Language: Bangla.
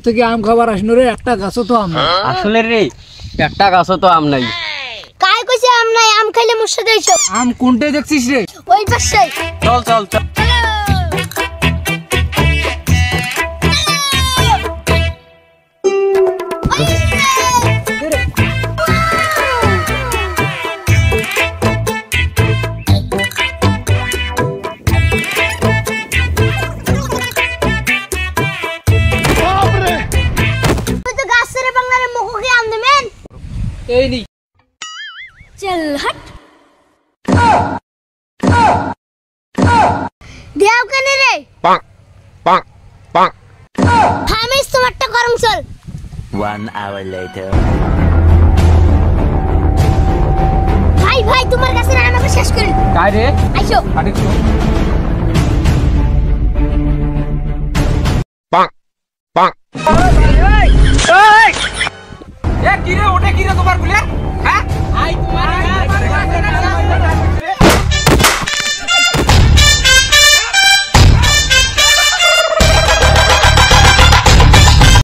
থেকে আম খাবার আসনো রে, একটা গাছও তো আম নাই। আসলে রে একটা গাছও তো আম নাই। কাই কইছে আম নাই? আম খাইলে মোর সাথে আইছো। আম কোনটা দেখছিস রে? ওই পাশে। চল চল চল। এই নি चल हट দেও কেন রে? পাক পাক পাক। হামিস তোমারটা গরম চল। 1 hour later. ভাই ভাই তোমার কাছে আমাকে শেষ করি। কাই রে? আইসো। আরে